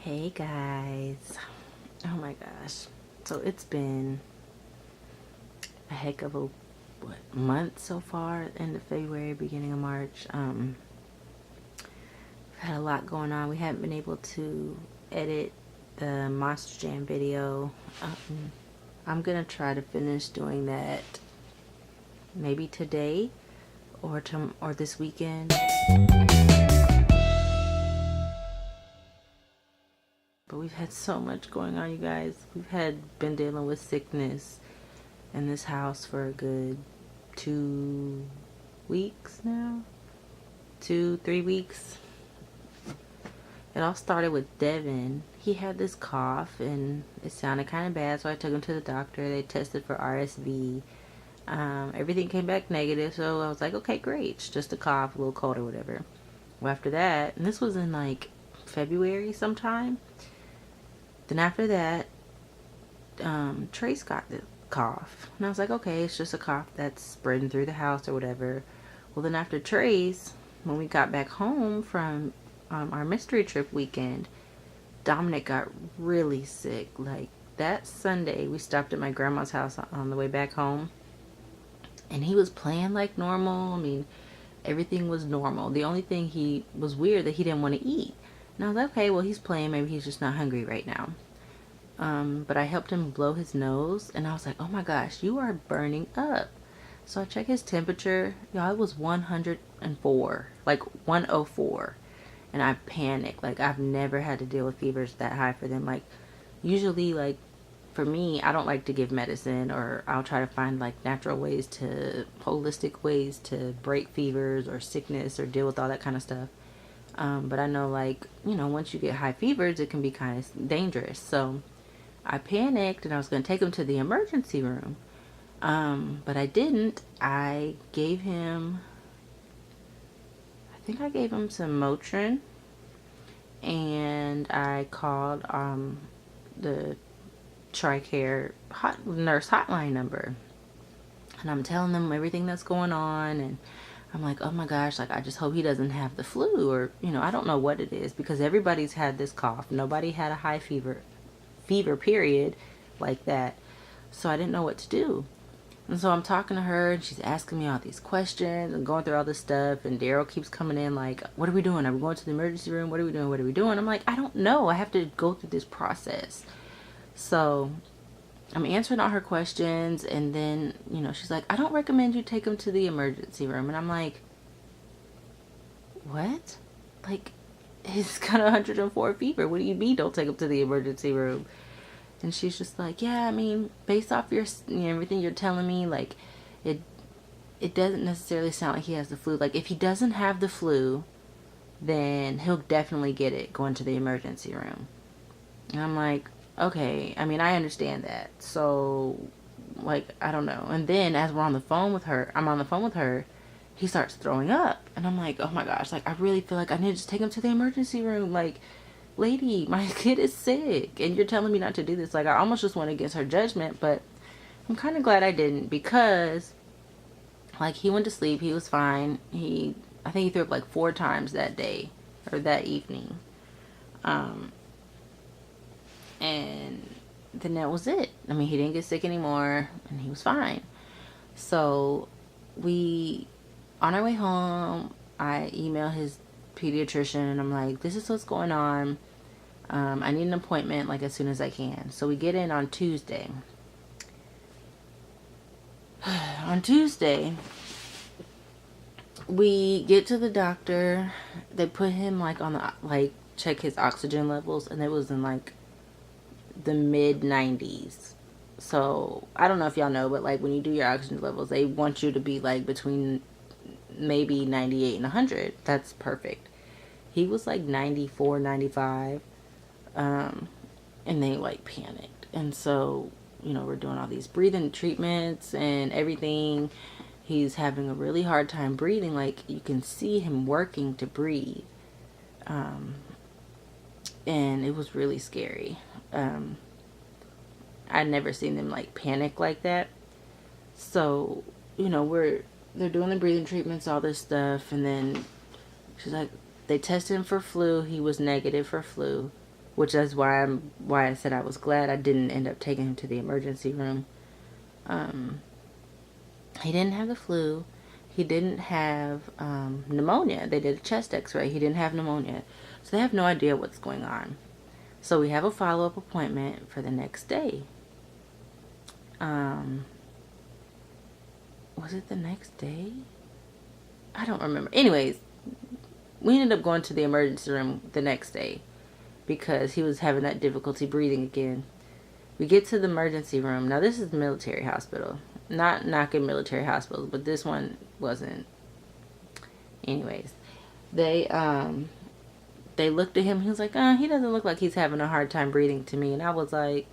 Hey guys. Oh my gosh. So it's been a heck of a month so far, end of February, beginning of March. We've had a lot going on. We haven't been able to edit the Monster Jam video. I'm gonna try to finish doing that maybe today or this weekend. But we've had so much going on, you guys. We've been dealing with sickness in this house for a good 2 weeks now. 3 weeks. It all started with Devin. He had this cough and it sounded kind of bad, so I took him to the doctor. They tested for RSV. Everything came back negative, so I was like, okay, great. It's just a cough, a little cold or whatever. Well, after that, and this was in like February sometime. Then after that, Trace got the cough. And I was like, okay, it's just a cough that's spreading through the house or whatever. Well, then after Trace, when we got back home from our mystery trip weekend, Dominic got really sick. Like that Sunday, we stopped at my grandma's house on the way back home. And he was playing like normal. I mean, everything was normal. The only thing he was weird that he didn't want to eat. And I was like, okay, well, he's playing. Maybe he's just not hungry right now. But I helped him blow his nose. And I was like, oh my gosh, you are burning up. So I checked his temperature. Y'all, it was 104. Like 104. And I panicked. Like, I've never had to deal with fevers that high for them. Like, usually, like, for me, I don't like to give medicine. Or I'll try to find, like, natural ways holistic ways to break fevers or sickness or deal with all that kind of stuff. But I know, like, you know, once you get high fevers, it can be kind of dangerous. So I panicked and I was going to take him to the emergency room. But I didn't. I think I gave him some Motrin. And I called the TRICARE nurse hotline number. And I'm telling them everything that's going on. And I'm like, oh my gosh, like, I just hope he doesn't have the flu, or, you know, I don't know what it is, because everybody's had this cough. Nobody had a high fever period like that. So I didn't know what to do. And so I'm talking to her and she's asking me all these questions and going through all this stuff. And Daryl keeps coming in like, what are we doing? Are we going to the emergency room? What are we doing? What are we doing? I'm like, I don't know. I have to go through this process. So I'm answering all her questions, and then, you know, she's like, I don't recommend you take him to the emergency room. And I'm like, what? Like, he's got 104 fever. What do you mean don't take him to the emergency room? And she's just like, yeah, I mean, based off everything you're telling me, like, it doesn't necessarily sound like he has the flu. Like, if he doesn't have the flu, then he'll definitely get it going to the emergency room. And I'm like, okay, I mean, I understand that. So, like, I don't know. And then as I'm on the phone with her, he starts throwing up. And I'm like, oh my gosh, like, I really feel like I need to take him to the emergency room. Like, lady, my kid is sick and you're telling me not to do this. Like, I almost just went against her judgment, but I'm kind of glad I didn't, because, like, he went to sleep. He was fine. I think he threw up like 4 times that day or that evening. And then that was it. I mean, he didn't get sick anymore and he was fine. So on our way home, I emailed his pediatrician and I'm like, this is what's going on. I need an appointment like as soon as I can. So we get in on Tuesday. On Tuesday, we get to the doctor. They put him like on the, like, check his oxygen levels, and it was in like the mid 90s. So I don't know if y'all know, but like when you do your oxygen levels, they want you to be like between maybe 98 and 100. That's perfect. He was like 94, 95. And they like panicked. And so, you know, we're doing all these breathing treatments and everything. He's having a really hard time breathing. Like, you can see him working to breathe. And it was really scary. I'd never seen them like panic like that. So, you know, they're doing the breathing treatments, all this stuff, and then she's like, they tested him for flu. He was negative for flu. which is why I said I was glad I didn't end up taking him to the emergency room. He didn't have the flu. He didn't have pneumonia. They did a chest x-ray. He didn't have pneumonia. So they have no idea what's going on. So we have a follow-up appointment for the next day. Was it the next day? I don't remember. Anyways, we ended up going to the emergency room the next day because he was having that difficulty breathing again. We get to the emergency room. Now, this is a military hospital. Not knocking military hospitals, but this one wasn't. Anyways, they looked at him. He was like, he doesn't look like he's having a hard time breathing to me. And I was like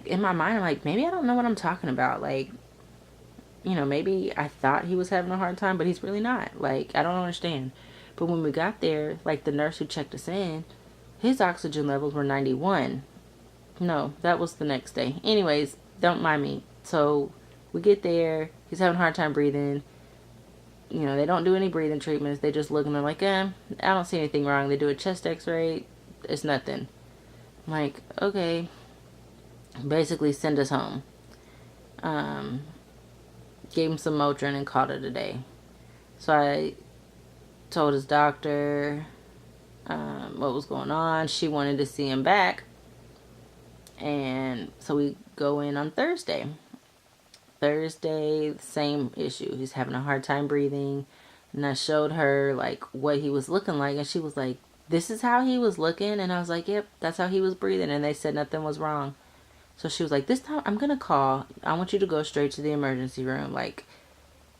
in my mind, I'm like, maybe I don't know what I'm talking about. Like, you know, maybe I thought he was having a hard time, but he's really not. Like, I don't understand. But when we got there, like, the nurse who checked us in, his oxygen levels were 91. No, that was the next day. Anyways, don't mind me. So we get there. He's having a hard time breathing. You know, they don't do any breathing treatments. They just look and they're like, I don't see anything wrong. They do a chest x-ray. It's nothing. I'm like, okay. Basically, send us home. Gave him some Motrin and called it a day. So I told his doctor what was going on. She wanted to see him back. And so we go in on Thursday. Thursday, same issue. He's having a hard time breathing. And I showed her, like, what he was looking like. And she was like, this is how he was looking? And I was like, yep, that's how he was breathing. And they said nothing was wrong. So she was like, this time I'm going to call. I want you to go straight to the emergency room, like,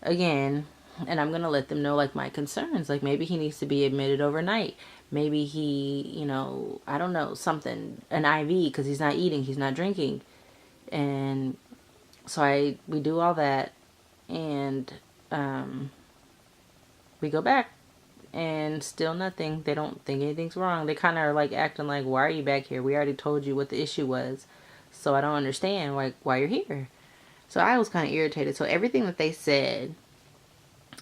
again. And I'm going to let them know, like, my concerns. Like, maybe he needs to be admitted overnight. Maybe he, you know, I don't know, something, an IV, because he's not eating, he's not drinking. And so we do all that, and we go back, and still nothing. They don't think anything's wrong. They kind of are, like, acting like, why are you back here? We already told you what the issue was, so I don't understand, like, why you're here. So I was kind of irritated. So everything that they said,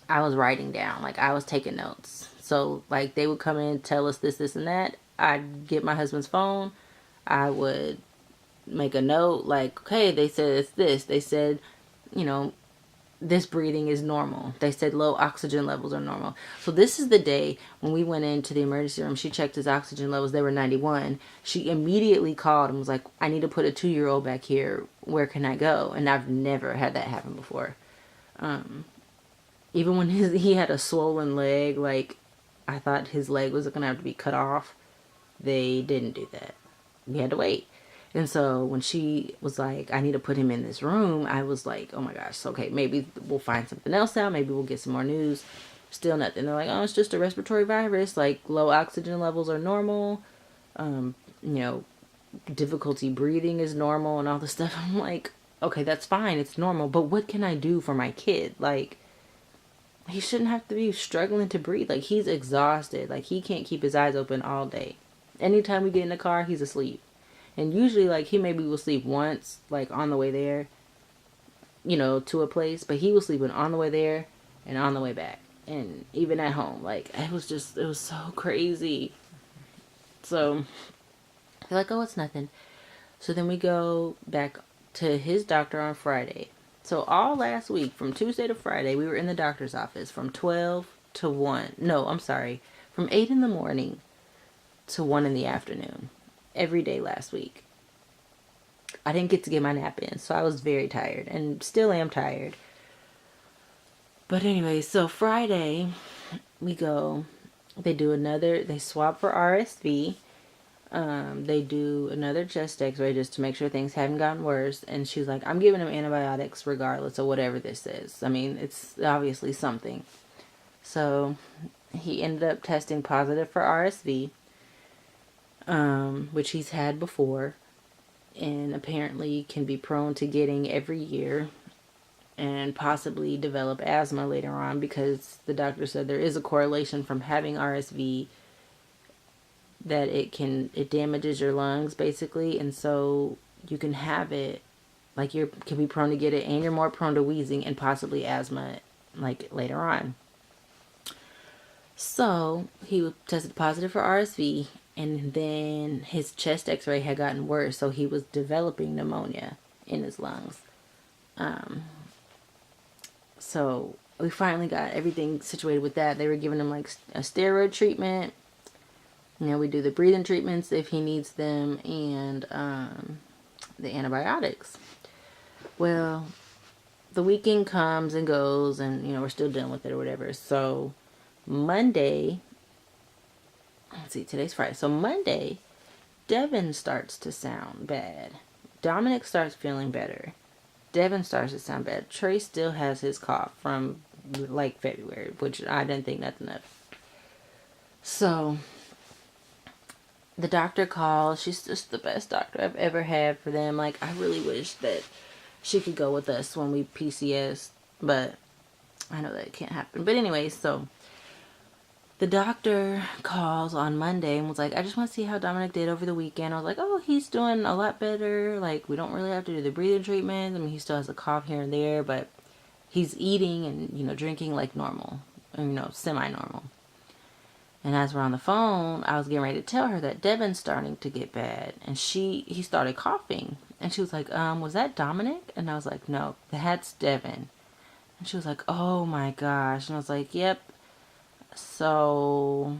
I was writing down. Like, I was taking notes. So, like, they would come in, tell us this, and that. I'd get my husband's phone. I would make a note, like, okay, they said it's this. They said, you know, this breathing is normal. They said low oxygen levels are normal. So this is the day when we went into the emergency room. She checked his oxygen levels. They were 91. She immediately called and was like, I need to put a 2-year-old back here. Where can I go? And I've never had that happen before. Even when he had a swollen leg, like, I thought his leg was going to have to be cut off. They didn't do that. We had to wait. And so when she was like, I need to put him in this room, I was like, oh my gosh, okay, maybe we'll find something else out. Maybe we'll get some more news. Still nothing. They're like, oh, it's just a respiratory virus. Like, low oxygen levels are normal. You know, difficulty breathing is normal and all this stuff. I'm like, okay, that's fine. It's normal. But what can I do for my kid? Like, he shouldn't have to be struggling to breathe. Like, he's exhausted. Like, he can't keep his eyes open all day. Anytime we get in the car, he's asleep. And usually, like, he maybe will sleep once, like, on the way there, you know, to a place. But he was sleeping on the way there and on the way back. And even at home. Like, it was so crazy. So, they're like, oh, it's nothing. So then we go back to his doctor on Friday. So all last week, from Tuesday to Friday, we were in the doctor's office from 12 to 1. No, I'm sorry. From 8 in the morning to 1 in the afternoon. Every day last week. I didn't get to get my nap in, so I was very tired. And still am tired. But anyway, so Friday, we go. They swab for RSV. They do another chest x-ray just to make sure things haven't gotten worse. And she's like, I'm giving him antibiotics regardless of whatever this is. I mean, it's obviously something. So he ended up testing positive for RSV, which he's had before and apparently can be prone to getting every year and possibly develop asthma later on, because the doctor said there is a correlation from having RSV that it damages your lungs basically, and so you can have it, like, you can be prone to get it, and you're more prone to wheezing and possibly asthma, like, later on. So he tested positive for RSV, And then his chest x-ray had gotten worse, so he was developing pneumonia in his lungs. So we finally got everything situated with that. They were giving him like a steroid treatment. You know, we do the breathing treatments if he needs them, and the antibiotics. Well, the weekend comes and goes, and, you know, we're still dealing with it or whatever. So Monday, let's see, today's Friday. So Monday, Devin starts to sound bad. Dominic starts feeling better. Devin starts to sound bad. Trey still has his cough from like February, which I didn't think nothing of. So the doctor calls. She's just the best doctor I've ever had for them. Like, I really wish that she could go with us when we PCS, but I know that it can't happen. But anyway, so the doctor calls on Monday and was like, I just want to see how Dominic did over the weekend. I was like, oh, he's doing a lot better. Like, we don't really have to do the breathing treatment. I mean, he still has a cough here and there, but he's eating and, you know, drinking like normal, you know, semi-normal. And as we're on the phone, I was getting ready to tell her that Devin's starting to get bad. And he started coughing. And she was like, was that Dominic? And I was like, no, that's Devin. And she was like, oh my gosh. And I was like, yep. So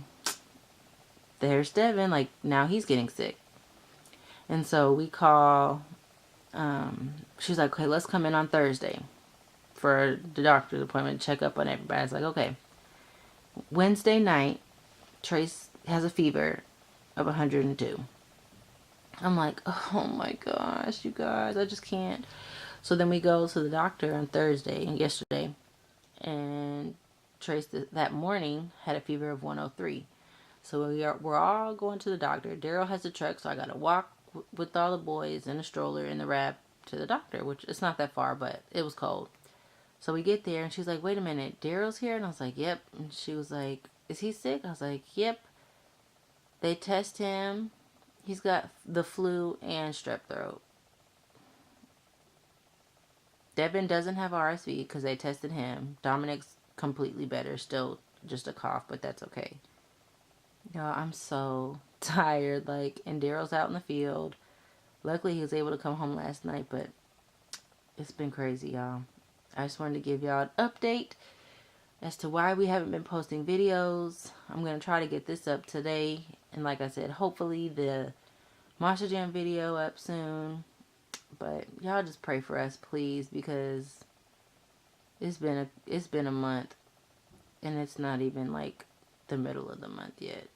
there's Devin. Like, now he's getting sick. And so we call, she's like, okay, let's come in on Thursday for the doctor's appointment, check up on everybody. I was like, okay. Wednesday night, Trace has a fever of 102. I'm like, oh my gosh, you guys, I just can't. So then we go to the doctor on Thursday and yesterday, and Trace that morning had a fever of 103. So we're all going to the doctor. Daryl has a truck, so I got to walk with all the boys in a stroller in the wrap to the doctor, which it's not that far, but it was cold. So we get there, and she's like, wait a minute, Daryl's here? And I was like, yep. And she was like, is he sick? I was like, yep. They test him. He's got the flu and strep throat. Devin doesn't have RSV because they tested him. Dominic's completely better. Still just a cough, but that's okay. Y'all, I'm so tired. Like, and Daryl's out in the field. Luckily, he was able to come home last night, but it's been crazy, y'all. I just wanted to give y'all an update as to why we haven't been posting videos. I'm going to try to get this up today. And like I said, hopefully the Monster Jam video up soon. But y'all just pray for us, please, because it's been a month. And it's not even like the middle of the month yet.